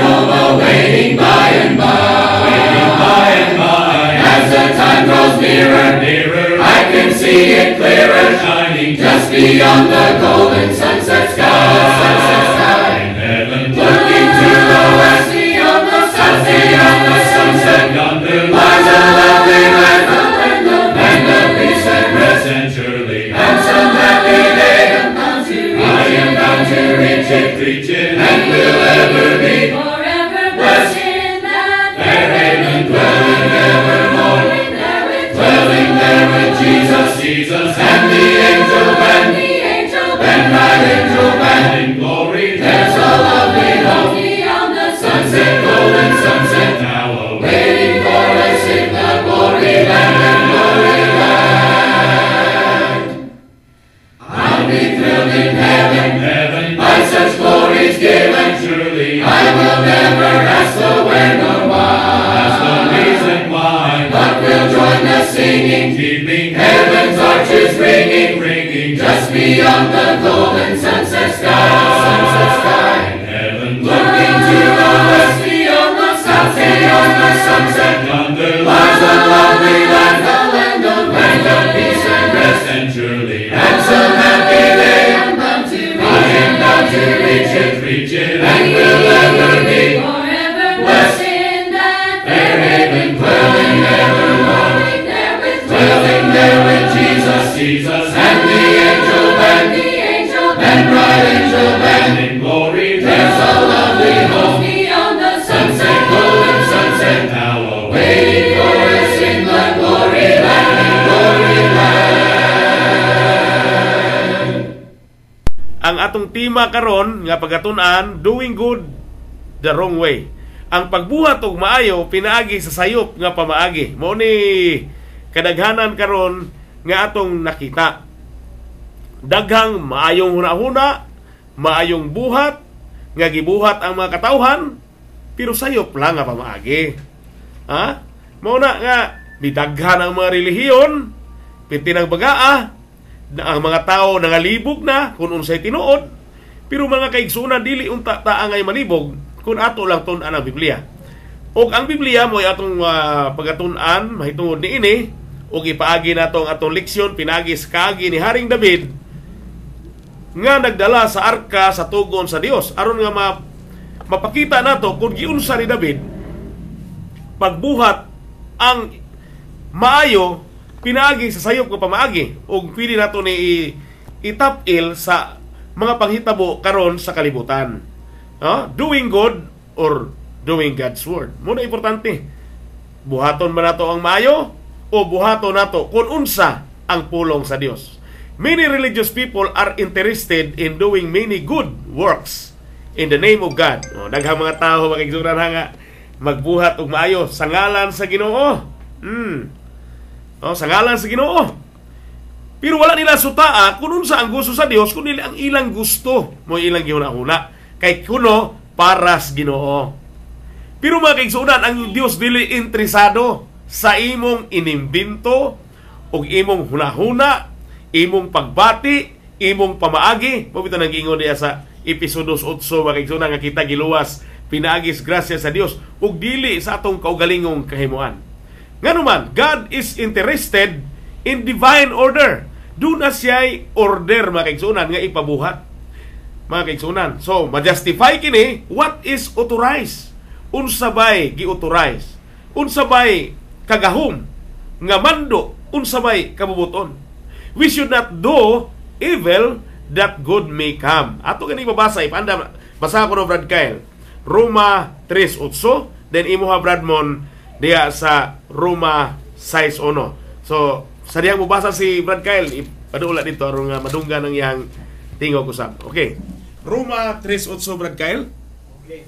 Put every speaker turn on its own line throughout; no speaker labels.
Nova, waiting by and by.
Waiting by and by.
As the time grows nearer,
Nearer,
I can see it clearer,
shining
just beyond the golden sunset sky.
in heaven.
Looking to the west, beyond the sunset,
Yonder
lies a lovely land, land of peace and rest.
rest and surely
And some happy day, I am bound to reach it,
reach it.
and will ever be
Forever blessed in that
fair haven, dwelling evermore, dwelling there with Jesus,
Jesus
and the angel band,
the angel
and my angel band.
in glory.
There's a lovely home,
beyond the
sunset, golden sunset,
Now away.
waiting for us in the glory land and glory land. I'll be thrilled in heaven
Heaven,
by such glories given.
surely
I will never ask the where nor
that's the
why,
reason why.
but will join the singing,
Keeping
heaven's arches ringing,
ringing
just beyond the golden sunset sky.
in heaven.
Looking to the west, beyond the sunset,
Yonder
lies a lovely land, the land of peace and rest.
and surely
And some happy day, I am bound to reach it,
reach it.
and will ever be
forever blessed in that
fair haven, dwelling evermore, dwelling there with Jesus,
Jesus
and the angel band,
the angel
and bright angel band.
in glory.
There's a lovely home,
beyond the
sunset, golden sunset,
Now away.
waiting for us in the glory land and glory land.
Ang atong tema karon nga pagatunan, doing good the wrong way. Ang pagbuhat og maayo pinaagi sa sayop nga pamaagi. Mao ni kadaghanan karon nga atong nakita. Daghang maayong hunahuna, maayong buhat nga gibuhat ang mga katawhan, pero sayop lang nga pamaagi. Ha? Mao na nga bidaghan ang mga relihiyon, pintinang bagaa, na ang mga tao nangalibog na kung unsay tinuod, pero mga kaigsunan dili unta taangay malibog kung ato lang tun-an ang Biblia. Og ang Biblia mo ay atong pagatun-an mahitungod niini og ipaagi nato ang atong leksyon pinagi sa kaagi ni Haring David nga nagdala sa arka sa tugon sa Dios aron nga mapakita nato kung giunsa ni David pagbuhat ang maayo pinaagi sa sayop nga pamaagi ug pwede nato ni itapil sa mga panghitabo karon sa kalibutan. Doing good or doing God's word. Muna importante. Buhaton ba nato ang maayo o buhaton nato kung unsa ang pulong sa Dios. Many religious people are interested in doing many good works in the name of God. Daghang mga tao makigsunan nga magbuhat og maayo sa ngalan sa Ginoo. Sa ngalan sa Ginoo. Pero wala nila sutaa kung unsa ang gusto sa Dios, kundi ang ilang gusto mo ilang gihuna-huna kay kuno para sa Ginoo. Pero mga kaigsunan, ang Dios dili interesado sa imong inimbento o imong hunahuna, imong pagbati, imong pamaagi. Pabito nang giingon diya sa Episodos 8, mga kaigsunan, nga kita giluwas pinaagis grasya sa Dios ug dili sa atong kaugalingong kahimuan. Nganuman, God is interested in divine order. Doon na siya'y order, mga kaigsunan, nga ipabuhat. Mga kaigsunan. So, ma-justify kini, what is authorized? Unsabay gi-authorize? Unsabay kagahom? Nga mando? Unsabay kabubuton? We should not do evil that good may come. Ato ganing mabasa, ipanda, basa ko no Brad Kyle. Roma 3:8, then imuha Brad Mon diya sa Roma 6:1. So, sa diyang mubasa si Brad Kyle, ipadula dito aron nga madunggan ang iyang tingog usab. Okay. Roma 3:8, Brad Kyle.
Okay.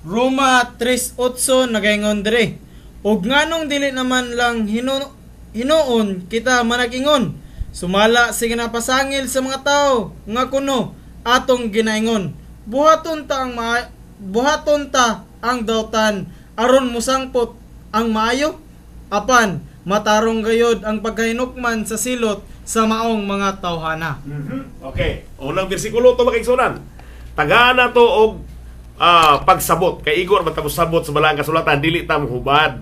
Roma 3:8 nagaingon dire. Og nganong dili naman lang hinuon kita manag-ingon. Sumala sa ginapasangil sa mga tao nga kuno atong ginaingon. Buhaton ta ang dautan aron musangpot ang maayo. Apan matarong gayod ang pagkahinukman sa silot sa maong mga tawhana.
Okay. Unang bersikulo to, makigsunan. Tagaan na to og pagsabot. Kay igor matapos sabot sa Balaang Kasulatan, dili ta mohubad.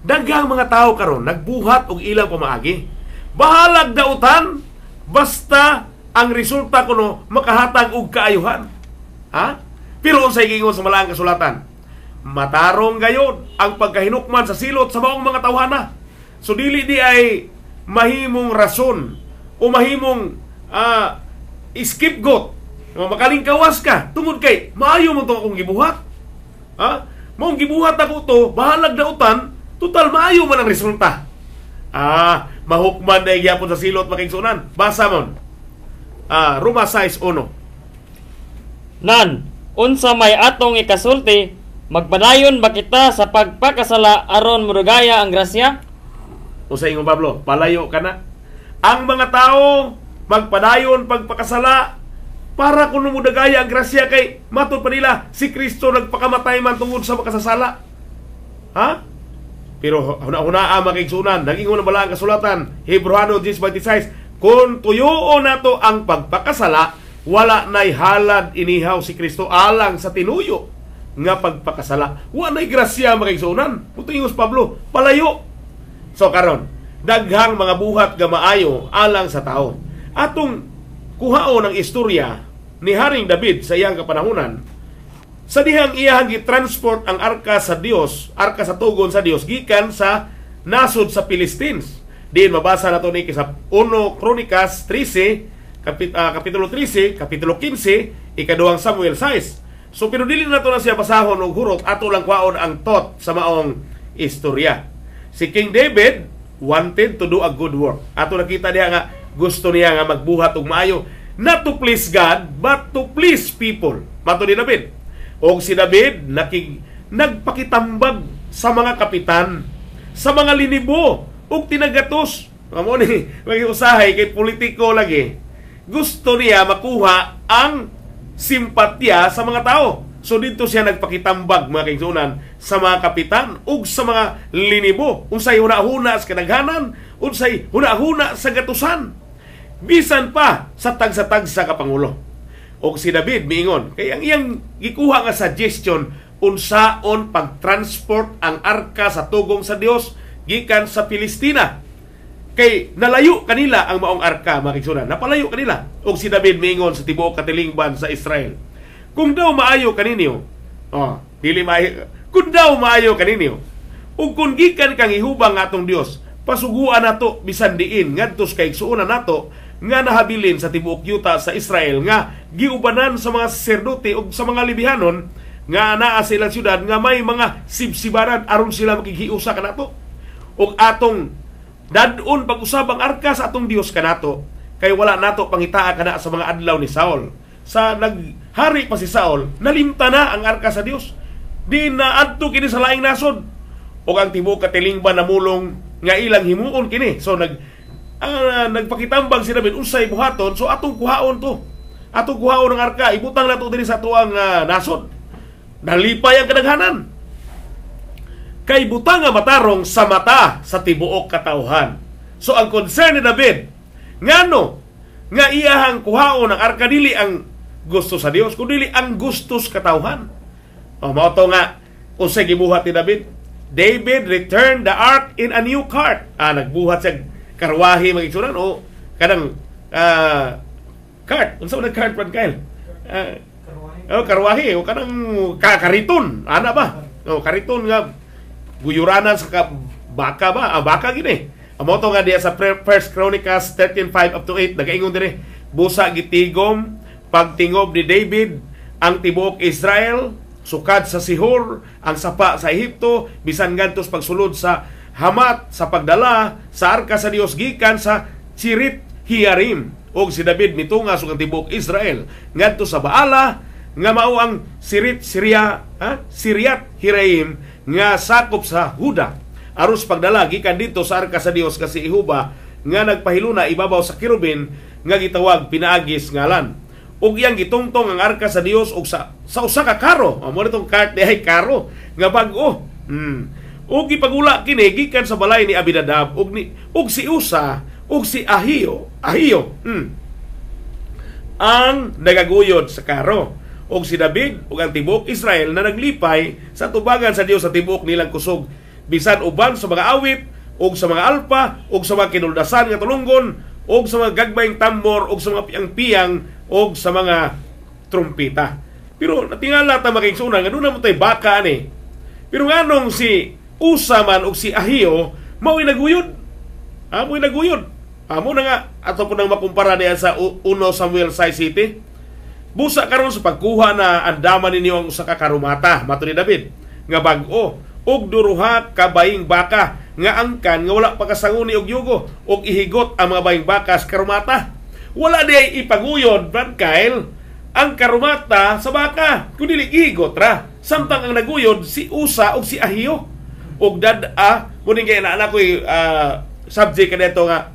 Daghang mga tao karon nagbuhat og ilang pamaagi. Bahalag dautan basta ang resulta kuno makahatag og kaayuhan. Ha? Pero unsay giingon sa Balaang Kasulatan? Matarong gayon ang pagkahinukman sa silot sa maong mga tawhana. So dili di ay mahimong rason o mahimong scapegoat. Makalingkawas ka tungod kay maayo mo to akong gibuhat. Ha? Maong gibuhat ako to, bahalag dautan, total maayo man ang resulta. Mahukman na gyapon sa silot makigsunan. Basa mon. Roma 6:1.
Nan, unsa may atong ikasulti, magpadayon ba kita sa pagpakasala aron murugaya ang grasya?
Usa ingon Pablo, palayo ka na. Ang mga tao magpadayon pagpakasala para kuno mudagaya ang grasya kay matud pa nila si Kristo nagpakamatay man tungod sa makasasala. Ha? Pero huna-hunaa makigsunan, nag-ingon ang Balaang Kasulatan, Hebreano 10:26, kung tuyoon nato ang pagpakasala, wala nay halad inihaw si Kristo alang sa tinuyo nga pagpakasala. Wa nay grasya makigsunan. Putingos Pablo, palayo. So karon, daghang mga buhat nga maayo alang sa tao. Atong kuhaon ang istorya ni Haring David sa iyang kapanahunan. Sa dihang iyang gitransport ang arka sa Dios, arka sa tugon sa Dios gikan sa nasod sa Philistines. Diin mabasa nato ni sa 1 Kronikas 13, kapitulo 13, kapitulo 15, ikaduhang Samuel 6. So pero dili nato na siya basahon og hurot, ato lang kwaon ang tot sa maong istorya. Si King David wanted to do a good work. Ato nakita diha nga gusto niya nga magbuhat og maayo, not to please God but to please people. Mato ni David. Og si David nagpakitambag sa mga kapitan, sa mga linibo ug tinagatos. Amo ni magiusahay kay politiko lagi. Gusto niya makuha ang simpatya sa mga tao. So dito siya nagpakitambag mga kaigsunan sa mga kapitan ug sa mga linibo. Unsay huna-huna sa kadaghanan, unsay huna-huna sa gatusan. Bisan pa sa tagsa-tagsa ka pangulo. Og si David miingon kay ang iyang gikuha nga suggestion unsaon pagtransport ang arka sa tugong sa Dios gikan sa Palestina. Kay nalayo kanila ang maong arka mga kaigsunan. Napalayo kanila. Og si David miingon sa tibuok katilingban sa Israel. Kung daw maayo kaninyo, kung daw maayo kaninyo, ug kung gikan kang ihubang atong Dios, pasuguan nato bisan diin ngadtos kay igsuonan nato nga nahabilin sa tibuok yuta sa Israel nga giubanan sa mga saserdote ug sa mga Libihanon nga naa sa ilang syudad nga may mga sibsibaran aron sila makighiusa kanato. Ug atong dadon pag-usab ang arka sa atong Dios kanato kay wala nato pangitaa kana sa mga adlaw ni Saul. Sa naghari pa si Saul, nalimta na ang arka sa Dios. Di na adto kini sa laing nasod. O ang tibuok katilingban na mulong nga ilang himuon kini. So nagpakitambang si David unsay buhaton, so atong kuhaon to. Atong kuhaon ang arka, ibutang nato diri sa tuang nasod. Nalipay ang kadaghanan. Kay butang nga matarong sa mata sa tibuok katawhan. So ang concern ni David, ngano nga iyahang kuhaon ang arka dili ang gusto sa Dios, kundi ang gustos katawhan. Mao to nga unsay gibuhat ni David. David returned the ark in a new cart. Nagbuhat siya karwahe magigsunan o kanang cart. Unsa man cart pan kail? Karwahe o kanang kariton. Ana ba? Kariton nga guyuranan sa baka ba? Baka gini. Amo to nga diya sa 1 Chronicles 13:5 up to 8 nagaingon dire busa gitigom pagtingob ni David ang tibuok Israel sukad sa Sihor ang sapa sa Ehipto bisan ngadtos pagsulod sa Hamat sa pagdala sa arka sa Dios gikan sa Chirit Hiarim. Og si David mitunga sa tibuok Israel ngadto sa Baala nga mao ang Siriat Hiraim nga sakop sa Huda. Aros pagdala gikan dito sa arka sa Dios kasi Ihuba nga nagpahiluna ibabaw sa kirubin nga gitawag pinaagis ngalan. Ug iyang gitungtong ang arka sa Dios og sa usa ka karo. Amo nitong cart diay karo nga bag-o. Ug gipagula kini gikan sa balay ni Abinadab ug si Usa ug si Ahio ang nagaguyod sa karo. og si David ug ang tibuok Israel na naglipay sa tubangan sa Dios sa tibuok nilang kusog, bisan uban sa mga awit og sa mga alpa og sa mga kinuldasan nga tulunggon og sa mga gagmayng tambor og sa mga piyang-piyang og sa mga trumpeta. Pero natingala ta makigsuna nga doon na mo tayo baka ani. Pero nganong si Usa man og si Ahio mao'y naguyod. Mao'y naguyod. Amo na nga ato po nang makumpara niya sa 1 Samuel 6:7. Busa karon sa pagkuha na andaman ninyo ang usa ka karumata, mato ni David, nga bag-o og duruha ka baying baka nga angkan nga wala pakasanguni og yugo og ihigot ang mga baying baka sa karumata. Wala di ipaguyod, Brad Kyle, ang karumata sa baka, kundi ihigot ra. Samtang ang naguyod si Usa og si Ahio. Og dad-a, kuning kay na ko'y subject ka dito nga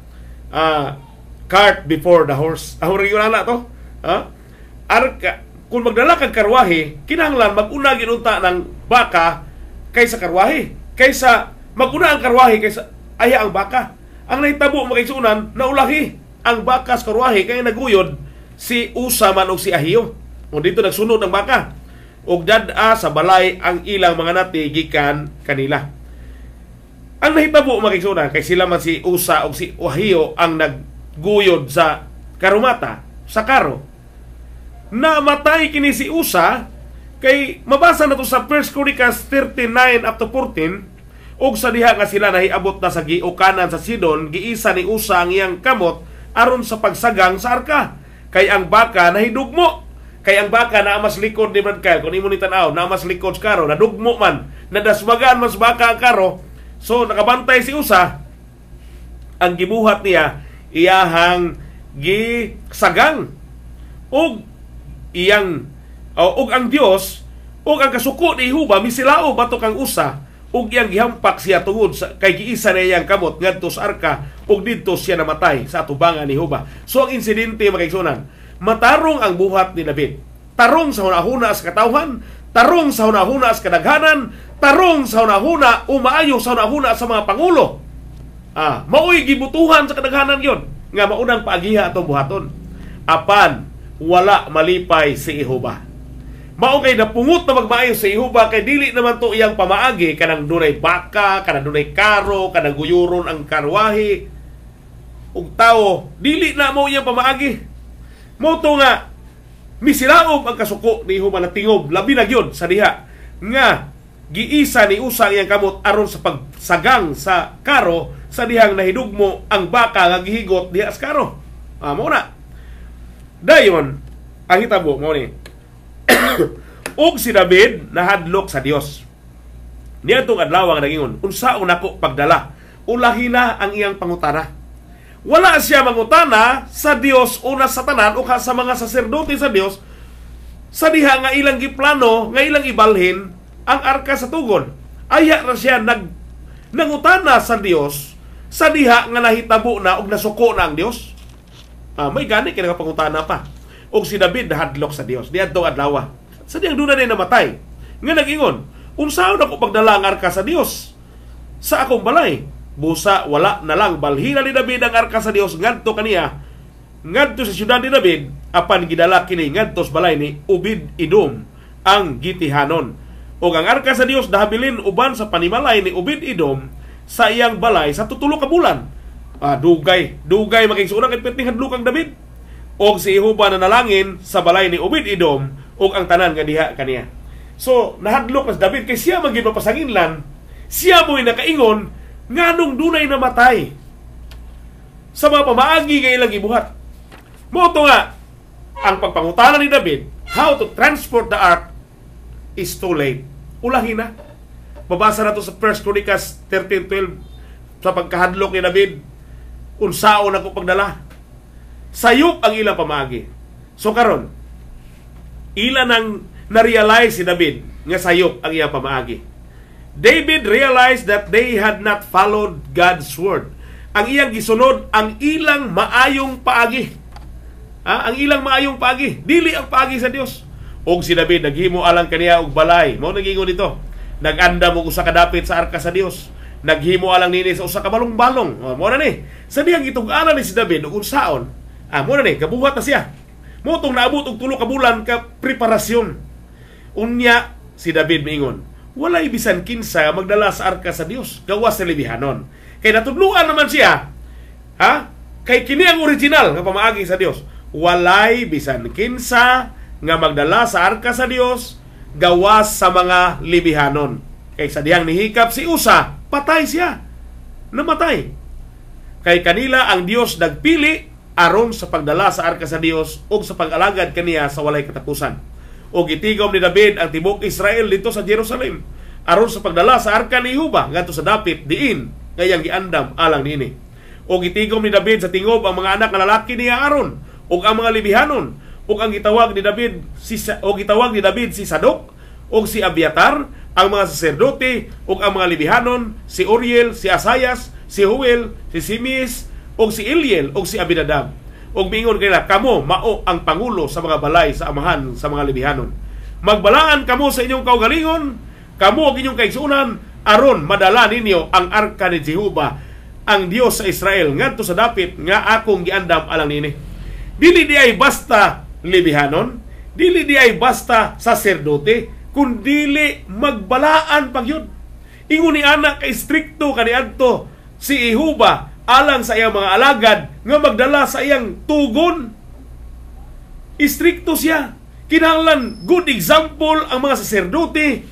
cart before the horse. Ahuri yun na to. Arka, kung magdala kang karwahe, kinahanglan mag-una ginunta ng baka kaysa karwahe. Kaysa mag-una ang karwahe kaysa aya ang baka. Ang nahitabo makisunan, naulahi ang baka sa karwahe kaya naguyod si Usa man o si Ahio. O dito nagsunod ang baka. Og dad-a sa balay ang ilang mga nati gikan kanila. Ang nahitabo makisunan kay sila man si Usa o si Ahio ang nagguyod sa karumata, sa karo. Namatay kini si Usa kay mabasa na to sa 1 Chronicles 39 up to 14 og sa diha nga sila nahiabot na sa giukanan sa Sidon, giisa ni Usa ang iyang kamot aron sa pagsagang sa arka kay ang baka nahidugmo, kay ang baka naa mas likod ni Brad Kyle, kung imo ni tan-aw naa mas likod sa karo, nadugmo man, nadasmagan mas baka ang karo. So nakabantay si Usa, ang gibuhat niya iyahang gisagang og iyang og ang Dios og ang kasuko ni Jehovah misilao batok ang Usa og iyang gihampak siya tungod sa kay giisa na iyang kamot ngadto sa arka og didto siya namatay sa atubangan ni Jehovah. So ang insidente makigsunan, matarong ang buhat ni David. Tarong sa hunahuna sa katawhan, tarong sa hunahuna sa kadaghanan, tarong sa hunahuna umaayo sa hunahuna sa mga pangulo. Mao'y gibutuhan sa kadaghanan yon nga maunang paagiha atong buhaton. Apan wala malipay si Jehovah. Mao kay napungot na magmaayo si Jehovah kay dili naman to iyang pamaagi kanang dunay baka, kanang dunay karo, kanang guyuron ang karwahe ug tao, dili na mo iyang pamaagi. Mo to nga misilaob ang kasuko ni Jehovah na tingob labi na gyud sa diha nga giisa ni Usa iyang kamot aron sa pagsagang sa karo sa dihang nahidugmo ang baka nga gihigot diha sa karo. Mo na dayon ang hitabo mo ni og si David nahadlok sa Dios. Niadtong adlaw nga nagingon, unsaon nako pagdala? Ulahi na ang iyang pangutana. Wala siya mangutana sa Dios una sa tanan o sa mga saserdote sa Dios sa diha nga ilang giplano nga ilang ibalhin ang arka sa tugon. Aya ra siya nangutana sa Dios sa diha nga nahitabo na og nasuko na ang Dios. May gani kaya pangutana pa. O si David nahadlok sa Dios. Diadtong adlaw. Sa diyang doon na namatay. Nga nag-ingon, unsaon ako pagdala ang arka sa Dios sa akong balay? Busa, wala na lang. Balhina ni David ang arka sa Dios ngadto kaniya. Ngadto sa syudad ni David, apan gidala kini ngadto sa balay ni Obed-Edom ang gitihanon. O ang arka sa Dios nahabilin uban sa panimalay ni Obed-Edom sa iyang balay sa tutulo ka bulan. Dugay makigsuuna kay perting hadlok ang David. Og si Jehovah na nalangin sa balay ni Obed-Edom og ang tanan nga diha kaniya. So nahadlok na David kay siya maging mapasanginlan, siya mo'y nakaingon nganong dunay namatay sa mga pamaagi nga ilang gibuhat. Moto nga ang pagpangutana ni David how to transport the ark is too late. Ulahin na. Babasa na to sa 1 Chronicles 13:12 sa pagkahadlok ni David. Unsaon ako pagdala? Sayop ang ilang pamaagi. So karon, ila nang na-realize si David nga sayop ang iyang pamaagi. David realized that they had not followed God's word. Ang iyang gisunod ang ilang maayong paagi. Ang ilang maayong paagi, dili ang paagi sa Dios. Og si David naghimo alang kaniya og balay. Mao nagingon dito. Nag-andam og usa ka dapit sa arka sa Dios. Naghimo alang nini sa usa ka balong-balong. Mo na ni. Sa diyang gitug-anan ni si David ug unsaon? Mo na ni, gabuhat na siya. Mo tong naabot og 3 ka bulan ka preparasyon. Unya si David miingon, walay bisan kinsa magdala sa arka sa Dios, gawas sa libihanon. Kay natudluan naman siya, kay kini ang original nga pamaagi sa Dios. Walay bisan kinsa nga magdala sa arka sa Dios, gawas sa mga libihanon. Kay sa diyang nihikap si Usa, patay siya. Namatay. Kay kanila ang Dios nagpili aron sa pagdala sa arka sa Dios ug sa pag-alagad kaniya sa walay katapusan. O gitigom ni David ang tibok Israel dito sa Jerusalem aron sa pagdala sa arka ni Jehova ngadto sa dapit diin ngayang giandam alang niini. O gitigom ni David sa tingob ang mga anak nga lalaki ni Aaron ug ang mga libihanon ug ang gitawag ni David si Sadok ug si Abiatar, ang mga saserdote ug ang mga libihanon si Uriel, si Asayas, si Joel, si Simis ug si Eliel ug si Abinadab. Ug miingon kanila, kamo mao ang pangulo sa mga balay sa amahan sa mga libihanon. Magbalaan kamo sa inyong kaugalingon, kamo ang inyong kaigsuonan aron madala ninyo ang arka ni Jehova, ang Dios sa Israel ngadto sa dapit nga akong giandam alang nini. Dili di ay basta libihanon, dili di ay basta saserdote, kundili magbalaan pagyud. Ingon ni anak kay strikto kaniadto si Jehova alang sa iyang mga alagad nga magdala sa iyang tugon. Istrikto siya. Kinahanglan good example ang mga saserdote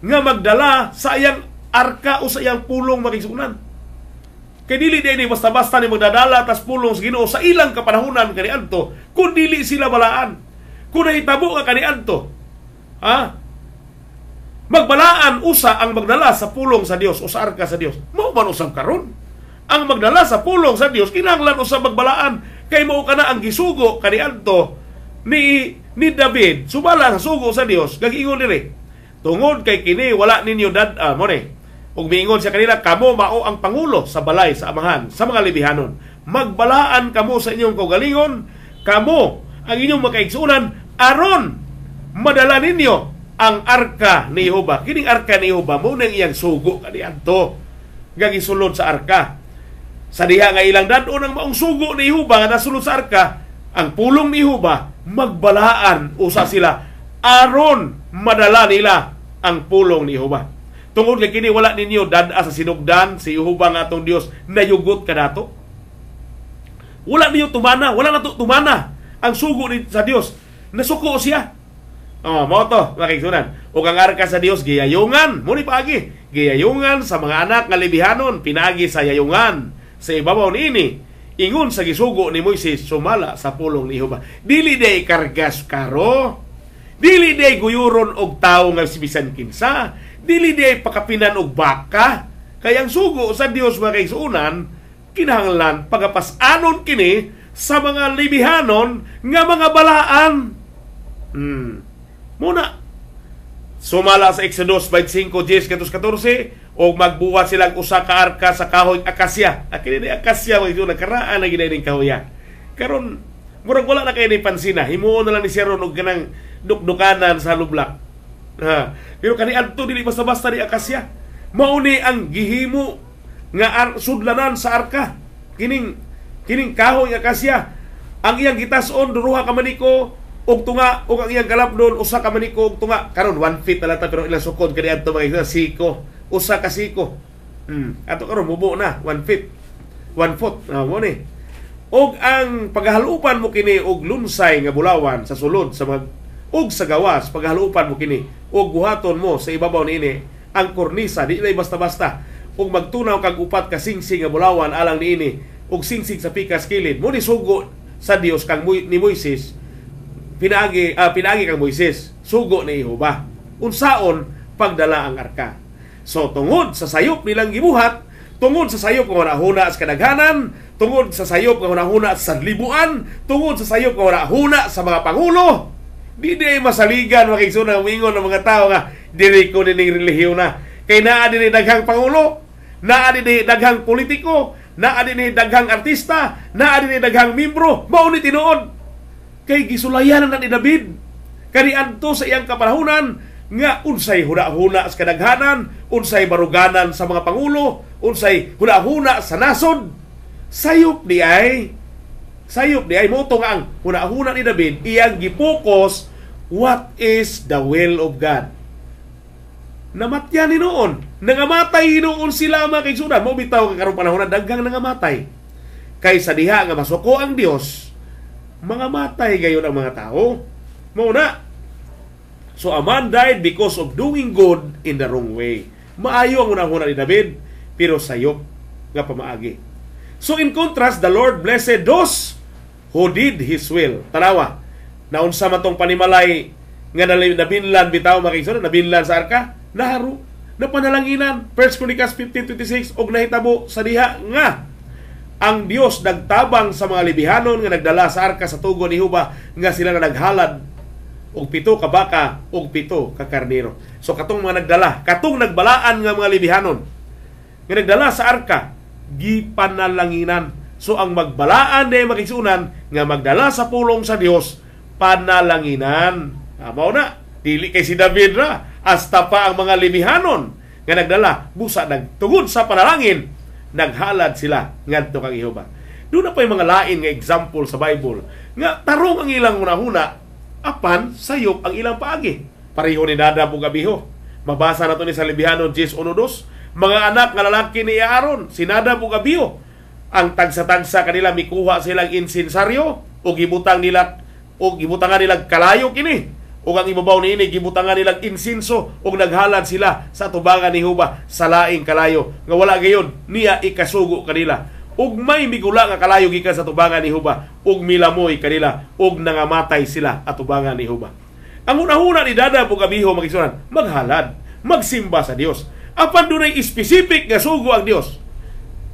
nga magdala sa iyang arka o sa iyang pulong makigsunan. Kay dili di basta-basta ni magdadala tas pulong sa Ginoo sa ilang kapanahunan kaniadto kun dili sila balaan. Kung nahitabo nga kaniadto, magbalaan usa ang magdala sa pulong sa Dios o sa arka sa Dios. Mao man usab karon. Ang magdala sa pulong sa Dios kinahanglan usab magbalaan kay mao kana ang gisugo kaniadto ni David subala sa sugo sa Dios. Gagingon diri, tungod kay kini wala ninyo mo ni. Ug miingon siya kanila, kamo mao ang pangulo sa balay sa amahan sa mga libihanon. Magbalaan kamo sa inyong kaugalingon, kamo ang inyong makaigsuonan aron madala ninyo ang arka ni Jehova. Kining arka ni Jehova mo nang iyang sugo kaniadto gagisulod sa arka. Sa diha nga ilang dadon ang maong sugo ni Jehova nga nasulod sa arka, ang pulong ni Jehova magbalaan usa sila aron madala nila ang pulong ni Jehova. Tungod kay kini wala ninyo dad-a sa sinugdan si Jehova nga atong Dios nayugot kanato. Wala ninyo tumana, wala nato tumana ang sugo ni sa Dios. Nasuko siya. Mao to, makigsunan. Ug ang arka sa Dios giyayungan, muni paagi, giyayungan sa mga anak nga libihanon, pinaagi sa yayungan sa ibabaw niini. Ingon sa gisugo ni Moises sumala sa pulong ni Jehova. Dili day kargas karo, dili day guyuron og tawo nga bisan kinsa, dili day pakapinan og baka. Kaya ang sugo sa Dios makigsunan kinahanglan pagapas-anon kini sa mga libihanon nga mga balaan. Muna, sumala sa Exodus 25:10-14 o magbuhat silang usa ka arka sa kahoy akasya. Kini ni akasya mo ito nakaraan na ginay ning kahoya. Karon murag wala na kay ni pansina. Himuon na lang ni Sharon og ganang dukdukanan sa lublak. Pero kani adto dili basta-basta ni akasya. Mao ni ang gihimo nga sudlanan sa arka. Kining kahoy akasya. Ang iyang gitas-on duruha ka maniko og tunga og ang iyang kalapdon usa ka maniko og tunga. Karon 1 feet na lang ta pero ilang sukod kani adto mga siko. Usa ka siko. Ato karon mubo na 1 feet. 1 foot. Mo ni. Og ang paghalupan mo kini og lunsay nga bulawan sa sulod sa og sa gawas paghalupan mo kini og buhaton mo sa ibabaw niini ang kornisa di lay basta-basta og magtunaw kag upat ka singsing nga bulawan alang niini og singsing sa pikas kilid. Mo ni sugo sa Dios kang ni Moises. Pinaagi kang Moises, sugo ni Jehova. Unsaon pagdala ang arka. So tungod sa sayop nilang gibuhat, tungod sa sayop nga hunahuna sa kadaghanan, tungod sa sayop nga hunahuna sa libuan, tungod sa sayop nga hunahuna sa mga pangulo, di masaligan makigsunan wingon ng mga tao nga diri ko dining relihiyon na. Kay naa dinhi daghang pangulo, naa dinhi daghang politiko, naa dinhi daghang artista, naa dinhi daghang membro, mao ni tinuod. Kay gisulayan na ni David kaniadto sa iyang kapanahunan nga unsay huna-huna sa kadaghanan, unsay baruganan sa mga pangulo, unsay huna-huna sa nasod. Sayop di ay sayop di ay mo nga ang una-una ni David iyang gipokus what is the will of God. Namatyan ni noon. Nangamatay noon sila mga kaigsunan. Mo bitaw karong panahon na daghang nangamatay. Kaysa diha nga masuko ang Dios, mga matay gayon ang mga tao. Mauna. So a man died because of doing good in the wrong way. Maayo ang unang-una ni David, pero sayop nga pamaagi. So in contrast, the Lord blessed those who did His will. Tanawa, naunsa man tong panimalay nga nabinlan bitaw mga kaigsunan, nabinlan sa arka, naharo, napanalanginan. 1 Chronicles 15:26 og nahitabo sa diha nga ang Dios nagtabang sa mga libihanon nga nagdala sa arka sa tugon ni Huba nga sila na naghalad og 7 ka baka og 7 ka karnero. So katong mga nagdala, katong nagbalaan nga mga libihanon nga nagdala sa arka gipanalanginan. So ang magbalaan day makisunan nga magdala sa pulong sa Dios panalanginan. Mao na dili kay si David ra, hasta pa ang mga libihanon nga nagdala busa nagtugod sa panalangin, naghalad sila ngadto kang Jehova. Doon na pa yung mga lain nga example sa Bible nga tarong ang ilang una-una apan sayop ang ilang paagi. Pareho ni Nadab ug Abiho. Mabasa nato ni sa Libihanon 10:1-2. Mga anak nga lalaki ni Aaron, si Nadab ug Abiho, ang tagsa-tagsa kanila mikuha silang insensaryo ug gibutangan nila kalayo kini. Ug ang ibabaw niini gibutangan nilang insinso ug naghalad sila sa tubangan ni Jehova sa laing kalayo nga wala gayon niya ikasugo kanila. Ug may migula nga kalayo gikan sa tubangan ni Jehova ug milamoy kanila ug nangamatay sila at tubangan ni Jehova. Ang una-una ni Nadab ug Abiho magisunan, maghalad, magsimba sa Dios. Apan dunay specific nga sugo ang Dios.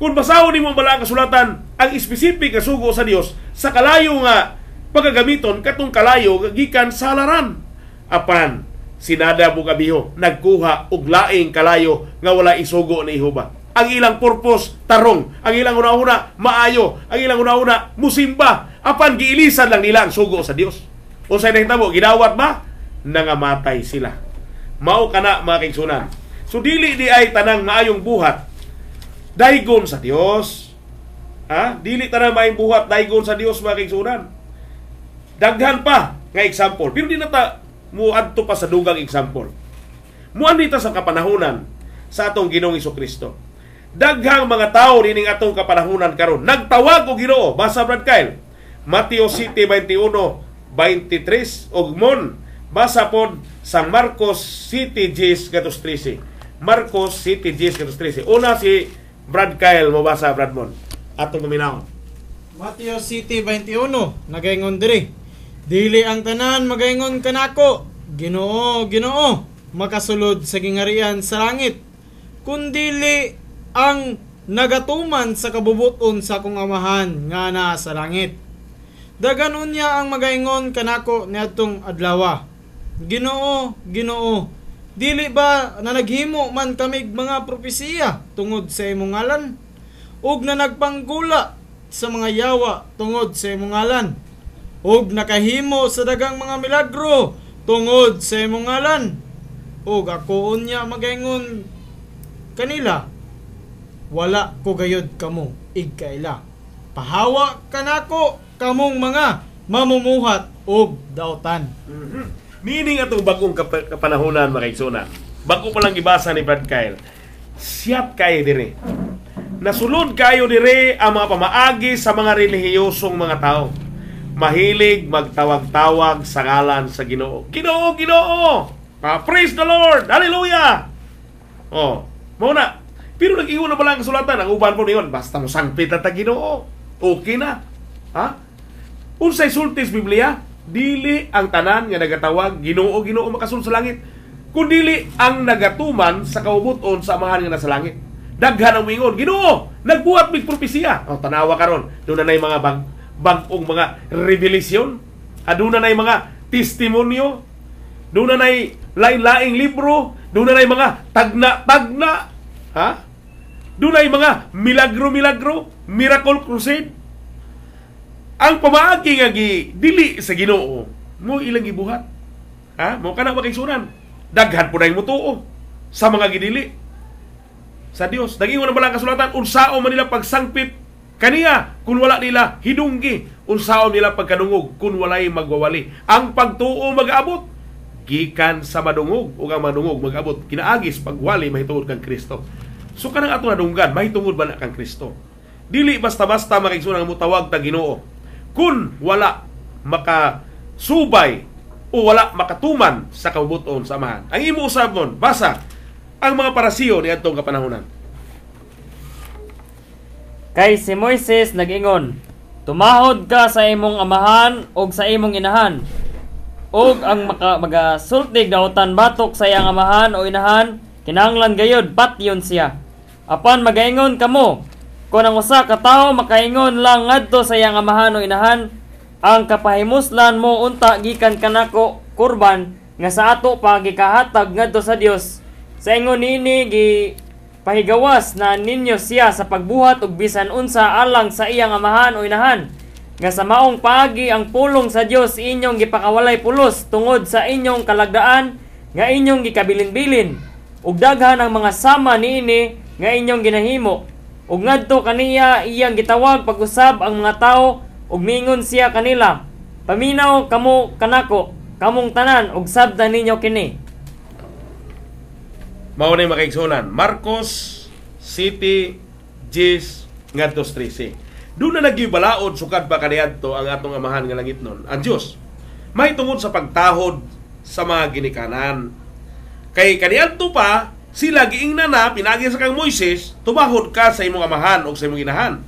Kung basahon nimo ang balaang kasulatan, ang specific nga sugo sa Dios sa kalayo nga pagagamiton katong kalayo gikan sa halaran. Apan si Nadab ug Abiho nagkuha og laing kalayo nga wala isugo ni Jehova. Ang ilang purpose tarong, ang ilang una-una maayo, ang ilang una-una musimba. Apan giilisan lang nila ang sugo sa Dios. Unsay nahitabo gidawat ba? Nangamatay sila. Mao kana mga kaigsunan. So dili di ay tanang maayong buhat daygon sa Dios. Dili tanang maayong buhat daygon sa Dios mga kaigsunan. Daghan pa nga example. Pero di na ta muadto pa sa dugang example. Muan dito sa kapanahunan sa atong Ginoong Hesukristo. Daghang mga tao dining atong kapanahunan karon nagtawag og Ginoo. Basa Brad Kyle, Mateo 7:21-23 ug mon basa pod sa Marcos 7:10-13. Marcos 7:10-13. Una si Brad Kyle mo basa Brad Mon. Atong paminawon.
Mateo 7:21 nagaingon diri. Dili ang tanan magaingon kanako, Ginoo, Ginoo, makasulod sa gingarian sa langit. Kundili ang nagatuman sa kabubuton sa akong amahan nga naa sa langit. Daganon niya ang magaingon kanako niadtong adlaw. Ginoo, Ginoo, dili ba na naghimo man kamig mga propesiya tungod sa imong ngalan? Ug na nagpanggula sa mga yawa tungod sa imong ngalan? Ug nakahimo sa dagang mga milagro tungod sa imong ngalan? Ug ako unya magaingon kanila, wala ko gayud kamo igkaila. Pahawa kanako kamong mga mamumuhat og dautan.
Meaning atong bagong kapanahunan mga kaigsunan. Bago pa lang gibasa ni Brad Kyle. Siyat kayo dire. Nasulod kayo dire ang mga pamaagi sa mga relihiyosong mga tao. Mahilig magtawag-tawag sa ngalan sa Ginoo. Ginoo, Ginoo! Praise the Lord! Hallelujah! Muna. Pero nag-iwan na ba lang kasulatan? Ang uban po niyon, basta mo sangpit at Ginoo. Okay na. Unsay sultis Biblia? Dili ang tanan nga nagatawag Ginoo, Ginoo makasul sa langit. Kundili ang nagatuman sa kaubuton sa amahan nga nasa langit. Daghan ang mingon, Ginoo, nagbuhat mig propesiya. Tanawa karon, doon na nay mga bagong mga revelasyon, doon na nay mga testimonyo, doon na nay lain-laing libro, doon na nay mga tagna-tagna, doon na nay mga milagro-milagro, miracle crusade. Ang pamaagi nga dili sa Ginoo mo ilang gibuhat. Mo kana makigsunan. Daghan po na yung mutuo sa mga gidili sa Dios. Nag-iwan na ba lang kasulatan unsao man nila pagsangpit Kaniya, kung wala nila hidunggi, unsaon nila pagkadungog kung walay magwawali. Ang pagtuo mag-abot gikan sa madungog o ang madungog mag-abot kinaagis pagwali mahitungod kang Kristo. So kanang ato nadunggan mahitungod ba na kang Kristo? Dili basta-basta makigsunang mutawag ta Ginoo kung wala makasubay o wala makatuman sa kabubuton sa amahan. Ang imo usabon, basa ang mga parasiyo ni adtong kapanahonan.
Kay si Moises nag-ingon, tumahod ka sa imong amahan o sa imong inahan, og ang magasultig dautan batok sa iyang amahan o inahan, kinahanglan gayud patyon siya. Apan magaingon kamo, kung ang usa ka tawo makaingon lang ngadto sa iyang amahan o inahan, ang kapahimuslan mo unta gikan kanako kurban nga sa ato pa gikahatag ngadto sa Dios. Sa ingon niini pahigawas na ninyo siya sa pagbuhat og bisan unsa alang sa iyang amahan o inahan, nga sa maong paagi ang pulong sa Dios inyong gipakawalay pulos tungod sa inyong kalagdaan nga inyong gikabilin-bilin, ug daghan ang mga sama niini nga inyong ginahimo. Ug ngadto kaniya iyang gitawag pag-usab ang mga tawo, ug mingon siya kanila, paminaw kamo kanako kamong tanan ug sabtan ninyo kini.
Mao na makaigsunan. Marcos City Gis ngadto 13. Doon na nagibalaod sukad pa kaniadto ang atong amahan nga langit nun. Ang Diyos may tungod sa pagtahod sa mga ginikanan. Kay kaniadto pa sila giingnan na pinagi sa kang Moises, tumahod ka sa imong amahan o sa imong inahan.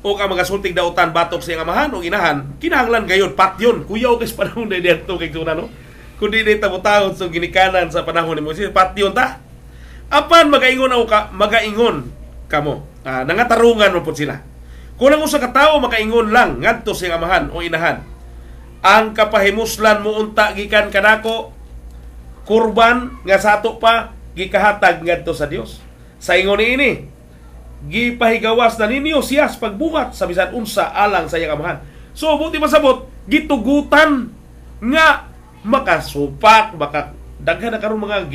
O ang magasultig dautan batok sa iyang amahan o inahan, kinahanglan gayud patyon. Kuyaw kay panahon na dito kay sunan no. Kundi di ta mutahod sa ginikanan sa panahon ni Moises, patyon ta. Apan magaingon kamo. Nangatarungan mo po sila. Kung ang usa ka tawo makaingon lang ngadto sa iyang amahan o inahan, ang kapahimuslan mo unta gikan kanako kurban nga sa ato pa gikahatag ngadto sa Dios. Sa ingon niini, gipahigawas na ninyo siya sa pagbuhat sa bisan unsa alang sa iyang amahan. So buti masabot gitugutan nga makasupak, daghan na karon mga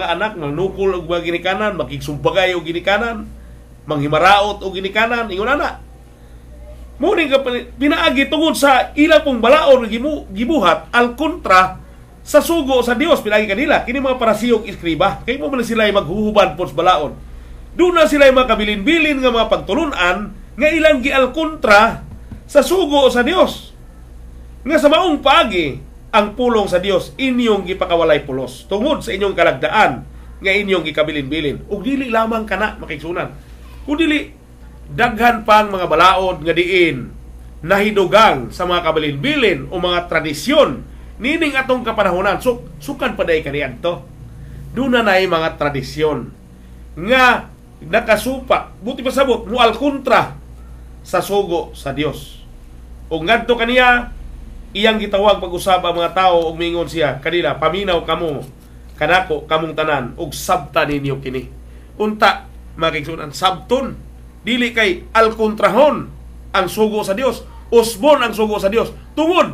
anak manukol og mga ginikanan, makigsubagay og ginikanan, manghimaraot og ginikanan, ingon ana. Muni ka pinaagi tungod sa ilang pong balaod gibuhat al kontra sa sugo sa Dios pinagi kanila kini mga parasiyog iskriba. Kay mo man sila maghuhuban pod sa balaod. Doon na sila makabilin-bilin nga mga pagtulunan nga ilang gial kontra sa sugo sa Dios. Nga sa maong paagi ang pulong sa Dios inyong gipakawalay pulos tungod sa inyong kalagdaan nga inyong gikabilin-bilin. Ug dili lamang kana makigsunan. Ug dili daghan pang mga balaod nga diin nahidugang sa mga kabilin-bilin o mga tradisyon nining atong kapanahonan. So sukan pa day kaniadto. Doon na nay mga tradisyon nga nakasupa, buti pasabot mual kontra sa sugo sa Dios. O ngadto kaniya iyang gitawag pag-usab ang mga tao ug mingon siya kanila, paminaw kamo kanako kamong tanan ug sabta ninyo kini. Unta makigsunan sabton dili kay al kontrahon ang sugo sa Dios, usbon ang sugo sa Dios tungod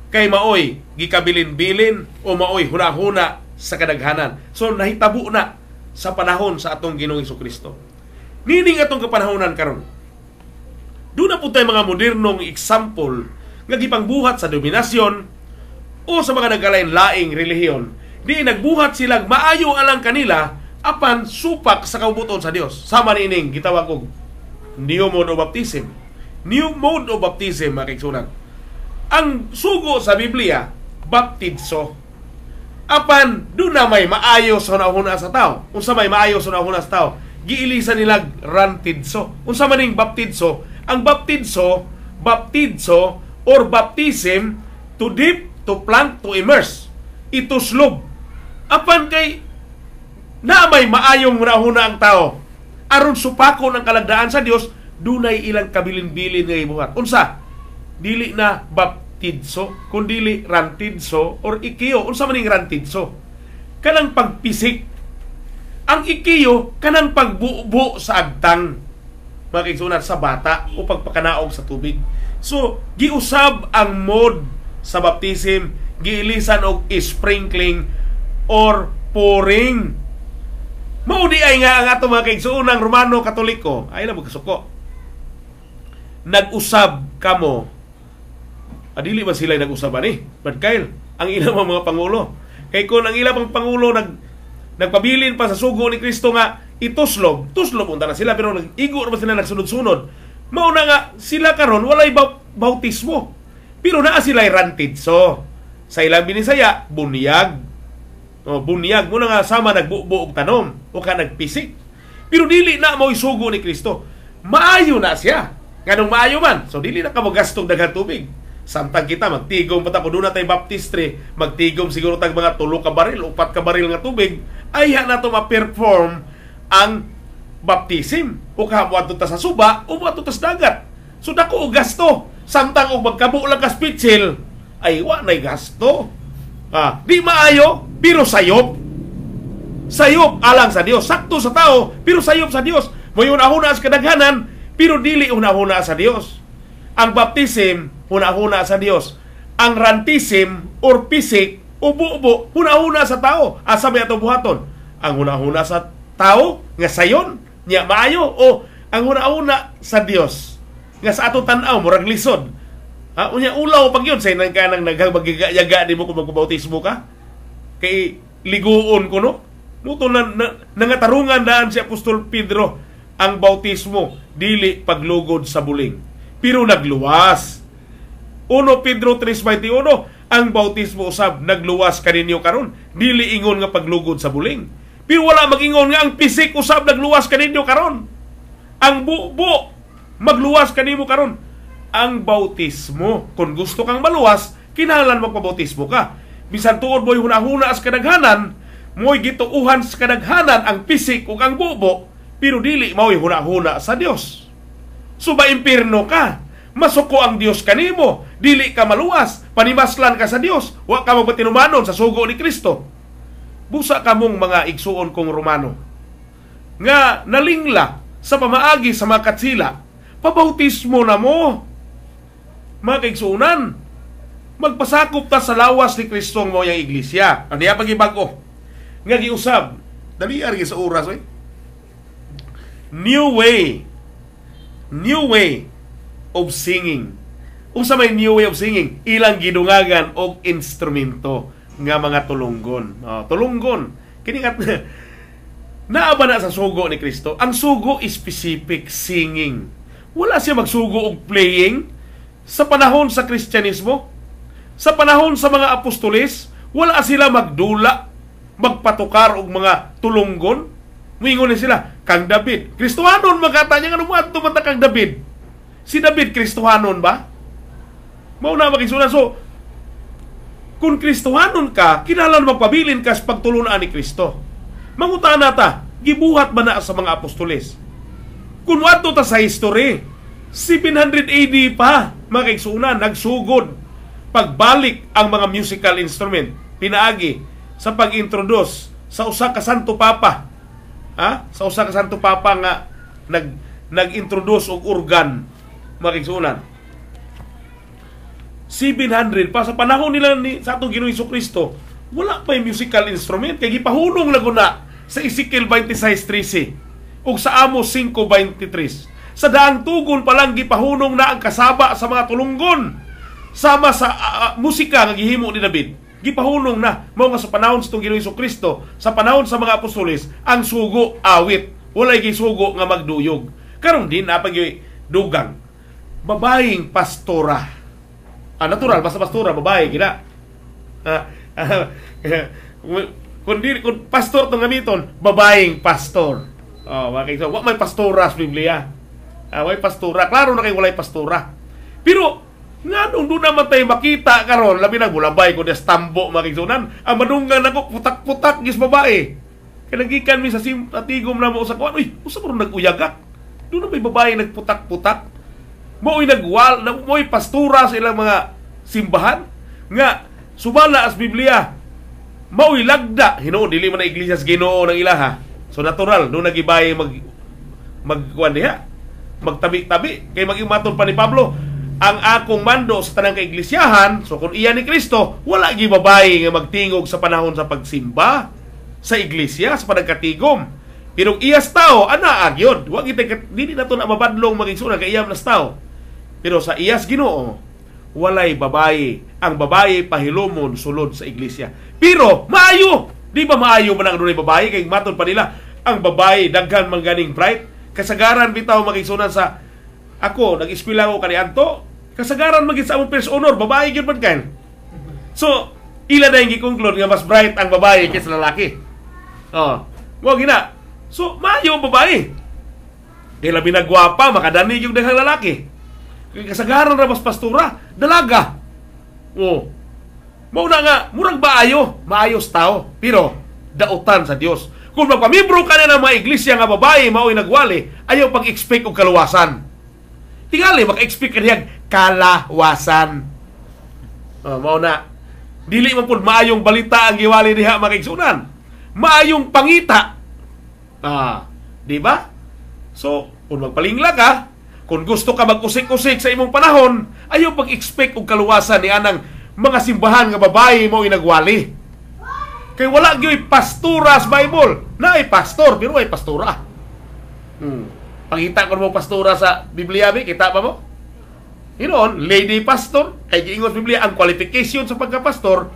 kay maoy gikabilin-bilin o maoy hunahuna sa kadaghanan. So nahitabo na sa panahon sa atong Ginoong Hesukristo. Nining atong kapanahonan karon. Doon na po tayo mga modernong example nga gipangbuhat sa dominasyon o sa mga nagkalain-laing relihiyon. Di nagbuhat silang maayo alang kanila apan supak sa kaubuton sa Dios. Sama nining gitawag og new mode of baptism. New mode of baptism makigsunan. Ang sugo sa Biblia baptizo. Apan doon na may maayos hunahuna sa tao. Unsa may maayos hunahuna sa tao, giilisan nila rantidso. Unsa maning baptizo? Ang baptizo or baptism to dip, to plunk, to immerse. Ituslob. Apan kay na may maayong hunahuna ang tao aron supakon ang kalagdaan sa Dios, dunay ilang kabilin-bilin nga ibuhat. Unsa? Dili na baptizo, kundi rantidso or ikiyo. Unsa maning rantidso? Kanang pagpisik. Ang ikiyo kanang pagbubo sa agtang, makigsunan sa bata o pagpakanaog sa tubig. So giusab ang mode sa baptism, giilisan og sprinkling or pouring. Mao di ay nga ang ato mga kaigsuunang Romano Katoliko ay na magkasuko. nag-usab kamo. Adili ba sila nag-usab ani? Brad Kyle, ang ilang mga pangulo. Kay kung ang ilang mga pangulo nagpabilin pa sa sugo ni Kristo nga tuslog unta na sila, pero nag-igo na ba sila nagsunod-sunod. Mauna nga sila karon walay bautismo. Pero naa sila rantidso. Sa ilang binisaya, bunyag. Bunyag mo na nga sama nagbuo og tanom o ka nagpisik. Pero dili na mo isugo ni Kristo. Maayo na siya. Ganong maayo man. So dili na ka magastong daghang tubig. Samtang kita magtigom pata kung doon na tayo baptistry, magtigom siguro tag mga 3 ka baril, 4 ka baril nga tubig, ay na to ma-perform ang baptism. O kahamuan to ta sa suba, o buwan to ta sa dagat. So dako og gasto. Samtang og magkabuo lang ka spitzel, ay wa na'y gasto. Di maayo, pero sayop. Sayop alang sa Dios. Sakto sa tao, pero sayop sa Dios. Mo yun ahuna sa kadaghanan, pero dili una-huna sa Dios. Ang baptism, huna-huna sa Dios. Ang rantism or pisik o buo-buo, huna-huna sa tao. Asa may ato buhaton? Ang huna-huna sa tao nga sayon, nya maayo, o ang huna-huna sa Dios nga sa atong tan-aw murag lisod. Unya ulaw pag yun say nang kanang naghabagiga di mo kung magbautismo ka. Kay liguon ko no. Muto na nangatarungan daan si Apostol Pedro ang bautismo dili paglugod sa buling. Pero nagluwas. 1 Pedro 3:21, ang bautismo usab nagluwas kaninyo karon, dili ingon nga paglugod sa buling. Pero wala mag-ingon nga ang pisik usab nagluwas kaninyo karon. Ang buo magluwas kanimo karon. Ang bautismo, kung gusto kang maluwas, kinahanglan magpabautismo ka. Bisan tuod mo'y hunahuna sa kadaghanan, mo'y gituuhan sa kadaghanan ang pisik ug ang bubo, pero dili mo'y hunahuna sa Dios. So ba impierno ka? Masuko ang Dios kanimo, dili ka maluwas, panimaslan ka sa Dios, wa ka magpatinumanon sa sugo ni Kristo. Busa kamong mga igsuon kong Romano nga nalingla sa pamaagi sa mga katsila, pabautismo na mo. Mga kaigsuunan, magpasakop ta sa lawas ni Kristo mo yung iglesia. Ano yan pag-ibago? Nga giusab, dali argi sa oras, eh? New way of singing. Unsa may new way of singing? Ilang gidungagan og instrumento nga mga tulunggon. Tulunggon. Kiningat naaba na sa sugo ni Kristo. Ang sugo is specific singing. Wala siya magsugo og playing. Sa panahon sa Kristyanismo, sa panahon sa mga apostoles, wala sila magdula, magpatukar og mga tulunggon. Muingon sila, kang David. Kristohanon magkatanya nga naman tumata kang David. Si David Kristohanon ba? Mauna makisunan. So, kung Kristohanon ka, kinahanglan magpabilin ka sa pagtulungan ni Kristo. Mangutana ta, gibuhat ba na sa mga apostoles? Kung wato ta sa history, 700 AD pa, mga kaigsuunan, nagsugod pagbalik ang mga musical instrument, pinaagi sa pag-introduce sa usa ka Santo Papa. Sa usa ka Santo Papa nga nag-introduce og organ, mga kaigsuunan. 700 pa sa panahon nila sa atong Ginoong Jesucristo, wala pa yung musical instrument, kay gipahunong laguna sa Ezekiel 26:13 ug sa Amos 5:23. Sa daang tugon pa lang gipahunong na ang kasaba sa mga tulunggon sama sa musika nga gihimo ni David. Gipahunong na mao nga sa panahon sa Ginoong Jesucristo, sa panahon sa mga apostoles, ang sugo awit, walay gisugo nga magduyog. Karon din napag dugang babaeng pastora. Natural basta pastora babae gina. Kung pastor tong gamiton, babaeng pastor. Makikita, wa may pastora sa Biblia. Way pastora, klaro na kay walay pastora. Pero nga nung doon naman tayo makita karon, labi na bulabay ko des tambo makigsunan, ang madunggan ako putak-putak gis babae. Kaya nagikan mi sa atigom na mo sa kuan, uy, usa mo naguyagak. Doon na may babae nagputak-putak. Mo'y nagwal, mo'y pastora sa ilang mga simbahan nga subala as Biblia. Mo'y lagda, hinuon dili man na iglesia sa Ginoo ng ilaha. So natural, doon nagibay magkuan diha. Magtabi-tabi kay magimaton pa ni Pablo, ang akong mando sa tanang kaiglesiyahan. So kung iyan ni Kristo, wala gi babae nga magtingog sa panahon sa pagsimba sa iglesia, sa panagkatigom. Pero iyas tao ana agyod, wa kita dili nato na mabadlong magigsunan kay iyam nas tao. Pero sa iyas Ginoo, walay babae. Ang babae pahilomon sulod sa iglesia. Pero maayo, di ba maayo man ang dunay babae kay matod pa nila ang babae daghan man ganing bright. Kasagaran bitaw makigsunan sa ako nag-eskwela ko kaniadto. Kasagaran magit sa among first honor, babae gyud man kan. So, ila na yung gi-conclude nga mas bright ang babae kaysa lalaki. Oh, mo gina. So, maayo ang babae. Kaya labi na gwapa, makadani yung daghang lalaki. Kasagaran ra mas pastura, dalaga. Oh. Mao na nga, murag maayos tao, pero dautan sa Dios. Kung magpamibro ka na ng mga iglesia nga babae mao'y nagwali, ayaw pag-expect og kaluwasan. Tingali maka-expect ka niyang kalawasan. Mao na. Dili man pud maayong balita ang giwali diha makigsunan. Maayong pangita. Di ba? So, kung magpalingla ka, kung gusto ka mag-usik-usik sa imong panahon, ayaw pag-expect og kaluwasan ni anang mga simbahan nga babae mo inagwali. Kay wala gyoy pastura sa Bible. Naay pastor, pero ay pastura. Pangita ko mo pastura sa Biblia, kita pa mo? Hinoon, lady pastor, kay giingos Biblia ang qualification sa pagka-pastor,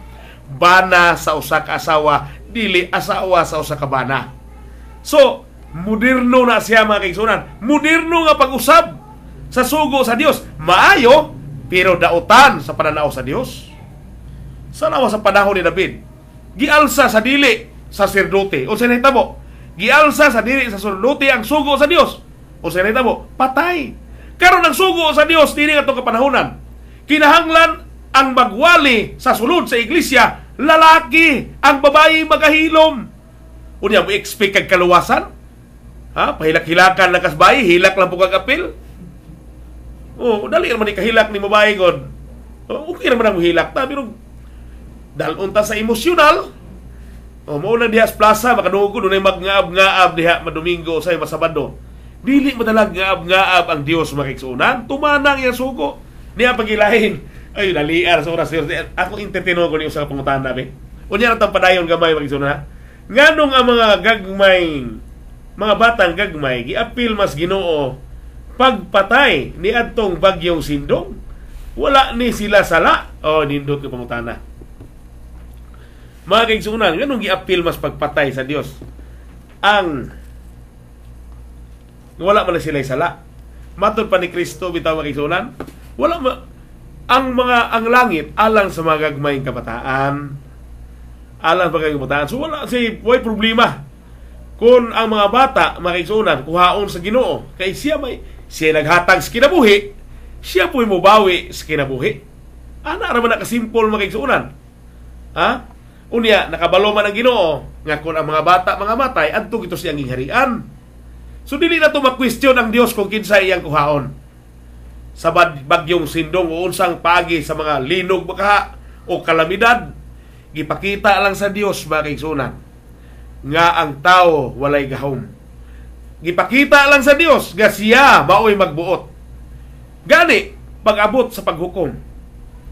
bana sa usa ka asawa, dili asawa sa usa ka bana. So, moderno na siya mga kaigsunan. Moderno nga pag-usab sa sugo sa Dios. Maayo, pero dautan sa pananaw sa Dios. Sa nawa sa panahon ni David, gialsa sa dili sa sacerdote. O sa nahitabo, gialsa sa dili sa sacerdote ang sugo sa Dios. O sa nahitabo, patay. Karon ang sugo sa Dios dili nga itong kapanahonan. Kinahanglan ang magwali sa sulod sa iglesia, lalaki, ang babae magahilom. Unya mo expect kag kaluwasan? Pahilak-hilakan lang kasbay, hilak lang po kag-apil. Dali naman ikahilak ni babae god. Okay naman ang hilak ta, pero dalon ta sa emosyonal. Mauna diha sa plaza, makadugo doon ay mag-ngaab-ngaab diha madomingo sa masabado. Dili madalag ngaab-ngaab ang Dios makigsunan. Tumanang yang sugo. Niya pagilahin. Ay, naliar sa oras. Ako entertaino ko niyo sa pangutan namin. Unya na padayon gamay makigsunan. Nganong ang mga gagmay, mga batang gagmay, giapil mas Ginoo pagpatay ni adtong bagyong Sindong. Wala ni sila sala. Nindot ko pangutana. Mga kaigsunan, nganong giapil mas pagpatay sa Dios? Wala man sila sala. Matod pa ni Kristo bitaw mga kaigsunan, ang langit alang sa mga gagmayng kabataan. Alang sa mga kabataan. So wala way problema kung ang mga bata makigsunan kuhaon sa Ginoo kay siya naghatag sa kinabuhi, siya po'y mubawi sa kinabuhi. Ana ra man nakasimple makigsunan. Unya nakabalo man ang Ginoo nga kung ang mga bata mga matay adto ito siyang giharian. So dili na to ma-question ang Dios kung kinsa iyang kuhaon sa bagyong Sindong o unsang pagi sa mga linog baka o kalamidad. Gipakita lang sa Dios mga kaigsunan nga ang tao walay gahom. Gipakita lang sa Dios nga siya mao'y magbuot. Gani pag-abot sa paghukom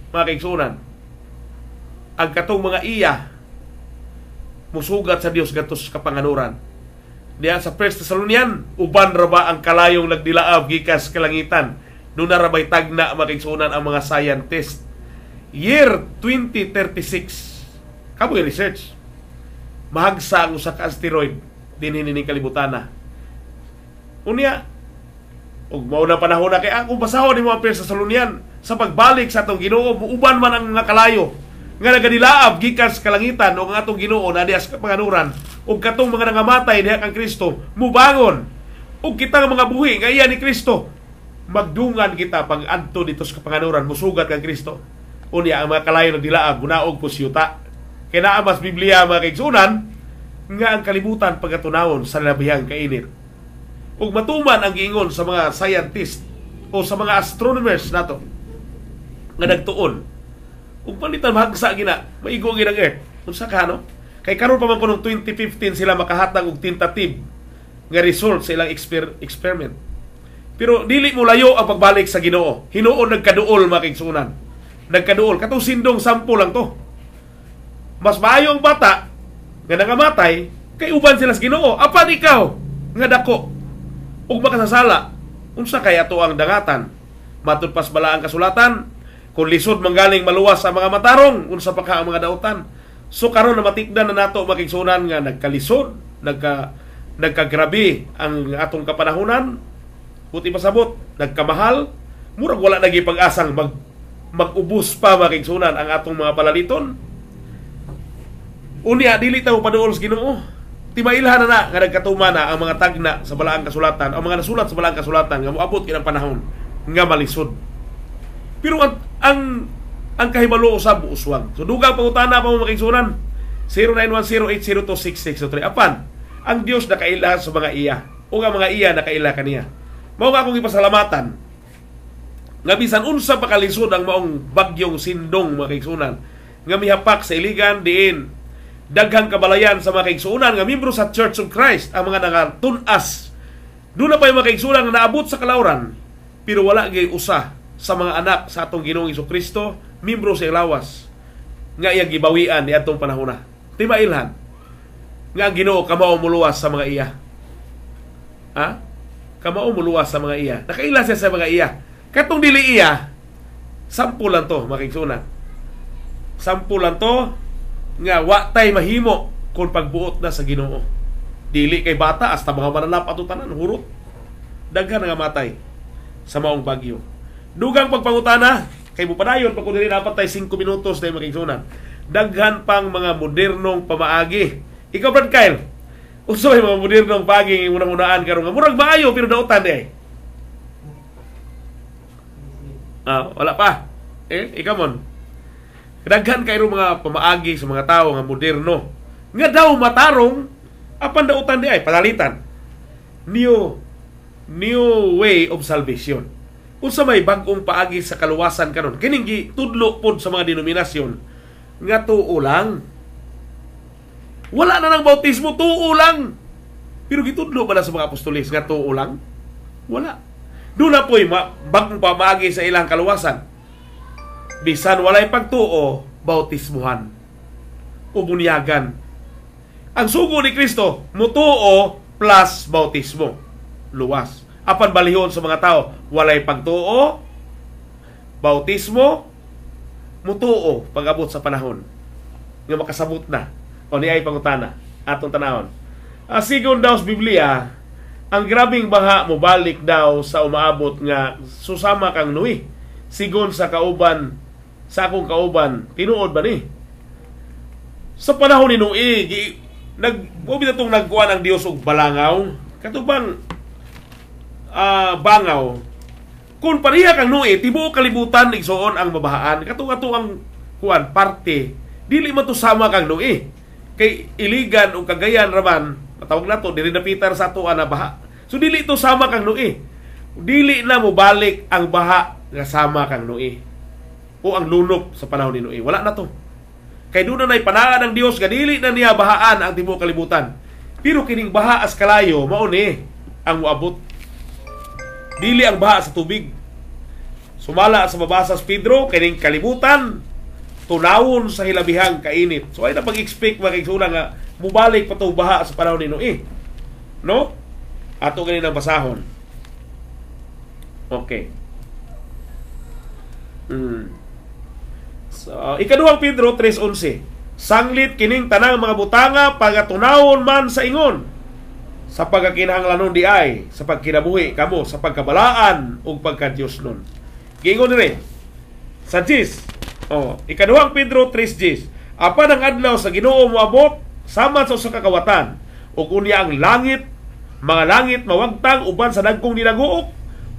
mga kaigsunan, ang katong mga iya musugat sa Dios gatos kapanganuran. Diya sa 1 Thessalonian, uban ra ba ang kalayong nagdilaab gikas kalangitan? Doon na rabay tagna makigsunan ang mga scientist. Year 2036. Kamoy research. Mahagsa ang usa ka asteroid dinhi ning kalibutan. Unya, ug mao na panahon na kay akong basahon nimo ang 1 Thessalonian sa pagbalik sa atong Ginoo, uban man ang nga kalayo nga nagadilaab gikas kalangitan o ang atong Ginoo na dias kapanganuran ug katong mga nangamatay diha kang Kristo mubangon ug kita nga mga buhi nga iya ni Kristo magdungan kita pag adto dito sa kapanganuran musugat kang Kristo. Unya ang mga kalayo na dilaab gunaog pusyuta kay naa mas Biblia mga kaigsunan nga ang kalibutan pagatunawon sa labihang kainit ug matuman ang giingon sa mga scientist o sa mga astronomers nato nga nagtuon ug palitan mahagsa gina maigo ginang Earth unsa ka kay karon pa man kunong 2015 sila makahatag og tentative nga result sa ilang experiment. Pero dili mo layo ang pagbalik sa Ginoo. Hinuon nagkaduol makigsunan. Nagkaduol katong Sindong sample lang to. Mas maayo ang bata nga nangamatay kay uban sila sa Ginoo. Apan ikaw nga dako ug makasasala unsa kay ato ang dangatan Matod pas bala ang kasulatan, kung lisod manggaling maluwas ang mga matarong, unsa pa ka ang mga dautan. So karon na matikdan na nato makigsunan nga nagkalisod, nagkagrabe ang atong kapanahunan, puti pasabot, nagkamahal, murag wala nagi pag-asang mag-ubos pa makigsunan ang atong mga palaliton. Unya dili ta mo paduol sa Ginoo. Timailhan na nga nagkatuma na ang mga tagna sa balaang kasulatan, ang mga nasulat sa balaang kasulatan nga moabot kinang panahon nga malisod. Pero ang kahibalo usab uswag. So dugang pangutana pa mo makigsunan. 0910802663. Apan ang Dios nakaila sa mga iya o nga mga iya nakaila kaniya. Mao nga akong ipasalamatan nga bisan unsa pa kalisod ang maong bagyong sindong mga kaigsunan nga mihapak sa iligan diin daghang kabalayan sa mga kaigsunan nga miyembro sa Church of Christ ang mga nagatunas. Doon na pa yung mga kaigsunan nga naabot sa kalawran pero wala gay usa sa mga anak sa atong Ginoong Hesukristo miyembro sa lawas nga iyang gibawian ni atong panahon. Timailhan nga ang Ginoo kamao muluwas sa mga iya. Ha? Kamao muluwas sa mga iya. Nakaila siya sa mga iya. Katong dili iya, sampu lang to, makigsunan. Sampu lang to nga wa tay mahimo kung pagbuot na sa Ginoo. Dili kay bata hasta mga mananap ato tanan hurot. Daghan nga matay sa maong bagyo. Dugang pagpangutana kay mupadayon pag kun dili dapat tay 5 minutos tay makigsunan. Daghan pang mga modernong pamaagi. Ikaw Brad Kyle, usoy mga modernong paging unang-unaan karon nga murag maayo pero dautan di. Wala pa. Ikaw mon. Daghan kayo mga pamaagi sa mga tao nga moderno. Nga daw matarong apan dautan di ay palalitan. New way of salvation. Unsa may bag-ong paagi sa kaluwasan karon. Kining gitudlo pod sa mga denominasyon nga tuo lang. Wala na ng bautismo, tuo lang. Pero gitudlo ba na sa mga apostolis nga tuo lang? Wala. Doon na po'y bagong pamaagi sa ilang kaluwasan. Bisan walay pagtuo, bautismuhan o bunyagan. Ang sugo ni Kristo, mutuo plus bautismo. Luwas. Apan balihon sa mga tao, walay pagtuo, bautismo, mutuo pag-abot sa panahon. Nga makasabot na. O ni ay pangutana atong tanawon. Sigon daw sa Biblia, ang grabing baha mo balik daw sa umaabot nga susama kang Noe. Sigon sa kauban, sa akong kauban, tinuod ba ni? Sa panahon ni Noe, nagtong nagkuhan ang Dios og balangaw, katubang bangaw. Kung pariha kang Noe, tibuok kalibutan igsoon ang mabahaan. Katu ang kuan parte, dili man to sama kang Noe. Kay iligan o Cagayan raman, matawag na to, dili na Peter sa tuwa na baha. So dili ito sama kang Noe. Dili na mo balik ang baha nga sama kang Noe. O ang lunok sa panahon ni Noe. Wala na to. Kay doon na ipanaan ng Dios nga dili na niya bahaan ang tibuok kalibutan. Pero kining baha as kalayo, mao ni ang moabot. Dili ang baha sa tubig. Sumala sa mabasa sa Pedro, kining kalibutan, tunawon sa hilabihang kainit. So ay na pag-expect makigsunan nga mubalik pa to baha sa panahon ni Noe. No? Ato ganin ang basahon. Okay. So, ikaduhang Pedro 3:11. Sanglit kining tanang mga butanga pagatunawon man sa ingon sa pagkakinahanglanon di ay sa pagkinabuhi kamo sa pagkabalaan ug pagka-Dios nun. Giingon dire sa 10. Ikaduhang Pedro 3:10. Apan ang adlaw sa Ginoo moabot sama sa usa ka kawatan ug unya ang langit, mga langit mawagtang uban sa dagkong nilaguok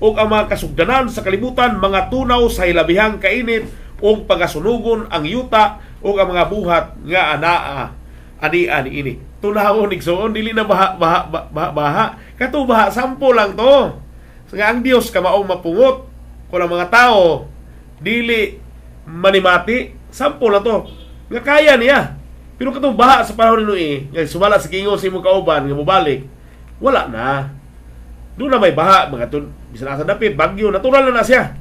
ug ang mga kasugdanan sa kalibutan mga tunaw sa hilabihang kainit ug pagasunugon ang yuta ug ang mga buhat nga anaa ani ini. Tunahon igsoon dili na baha. Kato baha sampo lang to. Nga ang Dios kamaong mapungot kung ang mga tao dili manimati, sampo na to. Nga kaya niya. Pero katong baha sa panahon ni Noe, nga sumala sa kingon sa imong kauban, nga mubalik, wala na. Doon na may baha, mga bisan asa dapit, bagyo, natural na siya.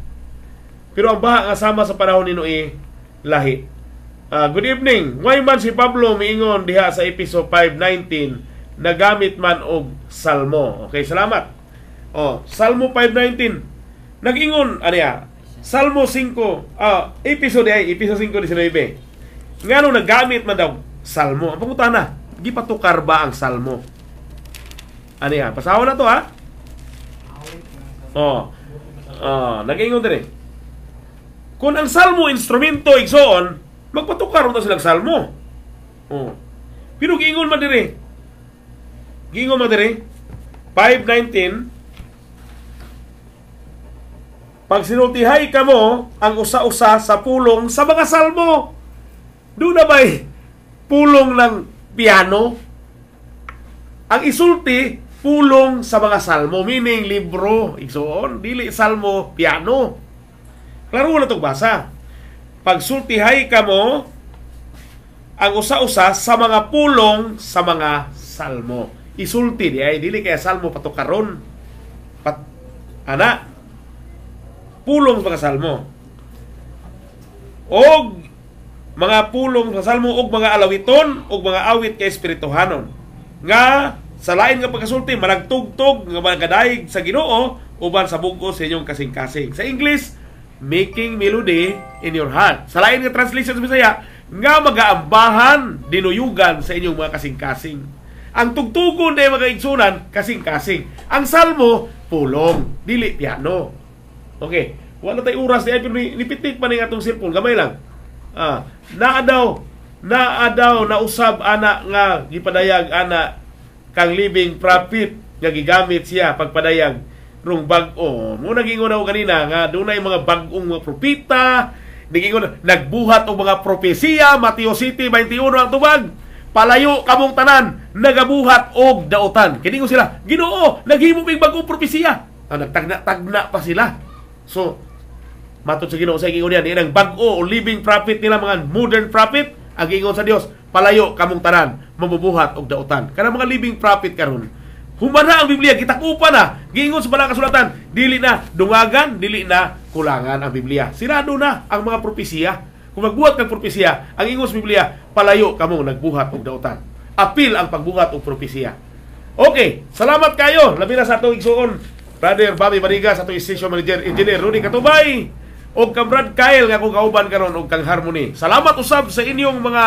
Pero ang baha nga sama sa panahon ni Noe, lahi. Good evening. Why man si Pablo miingon diha sa episode 5:19 nagamit man og salmo. Okay, salamat. Salmo 5:19. Nag-ingon, ano ya, Salmo 5, episode 5:19. Nga nung naggamit man daw Salmo. Ang pangutana, gipatukar ba ang Salmo? Ano ya, pasawa na to ha? Nag-ingon din eh. Kung ang Salmo instrumento igsoon, magpatukar mo silang Salmo. Pero giingon man dire. 5:19, pag sinultihay ka mo ang usa-usa sa pulong sa mga salmo. Doon na ba'y pulong ng piano? Ang isulti, pulong sa mga salmo. Meaning, libro. Igsoon, dili salmo, piano. Klaro na itong basa. Pag sultihay ka mo ang usa-usa sa mga pulong sa mga salmo. Isulti di ay dili kaya salmo patukaron. Pulong sa mga salmo. Og mga pulong sa salmo og mga alawiton og mga awit kay espirituhanon. Nga sa lain nga pagkasulti managtugtog nga magadaig sa Ginoo uban sa bug-os sa inyong kasing-kasing. Sa English, making melody in your heart. Sa lain nga translation sa Bisaya, nga magaambahan, dinuyugan sa inyong mga kasing-kasing. Ang tugtugon na mga igsunan, kasing-kasing. Ang salmo, pulong, dili piano. Okay, wala tayo oras niya, pero nipitik pa nga itong cellphone, gamay lang. Naadaw, nausab anak nga, gipadayag anak, kang living prophet, nga gigamit siya, pagpadayag, rong bag-o. Muna gingon ako kanina, nga doon na yung mga bag-ong mga propita, nagbuhat og mga propesiya, Mateo City 21 ang tubag, palayo kamong tanan, nagabuhat og dautan. Kini ko sila, Ginoo, naghimo mig bag-ong propesiya. Nagtagna-tagna pa sila. So, matod sa Ginoo sa gingon yan, ang bag-o o living prophet nila, mga modern prophet, ang gingon sa Dios, palayo kamong tanan, mabubuhat og dautan. Kana mga living prophet karon, humana ang Biblia, kitakupa na, gingon sa balang kasulatan, dili na dungagan, dili na kulangan ang Biblia. Sirado na ang mga propesiya. Kung magbuhat kang propesiya, ang ingon sa Biblia, palayo kamong nagbuhat og dautan. Apil ang pagbuhat og propesiya. Okay, salamat kayo. Labi na sa atong igsuon, Brother Bobby Barigas, atong station manager, engineer Rudy Katubay, og kang Brad Kyle nga akong kauban karon og kang Harmony. Salamat usab sa inyong mga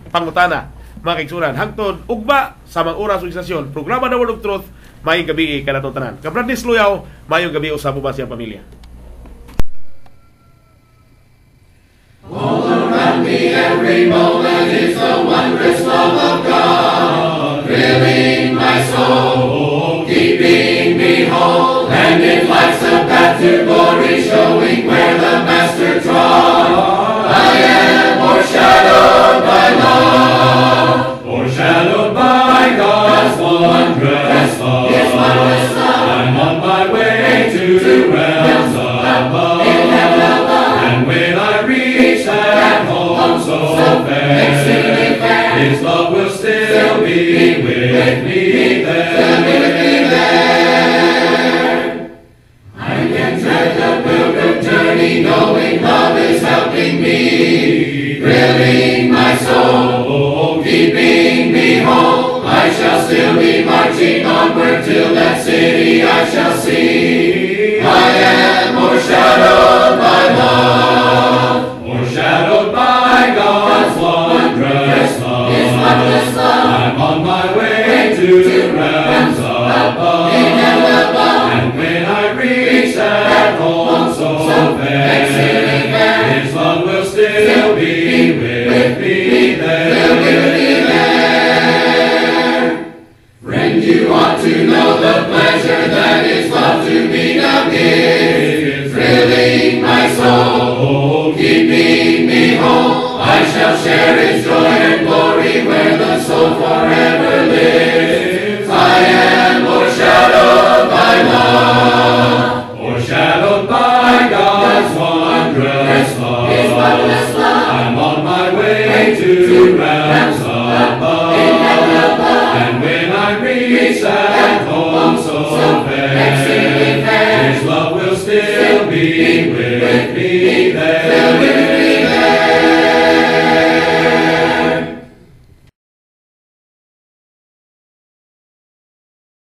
pangutana, mga kaigsunan. Hangtod ugba sa mga oras ug istasyon, programa The Word of Truth, may gabi kanatong tanan. Kang Brad Disloyaw, mayong gabi usab ba siyang pamilya.
All around me every moment is the wondrous love of God, thrilling my soul, keeping me whole, and it lights the path to glory, showing where the Master trod. I am foreshadowed by love,
Foreshadowed by God's wondrous love.
His wondrous love.
I'm on my way to realms above. And when I reach that home so fair, His love will still be with me there.
I can tread the pilgrim journey, knowing love is helping me, thrilling my soul, keeping me whole. I shall still be marching onward till that city I shall see.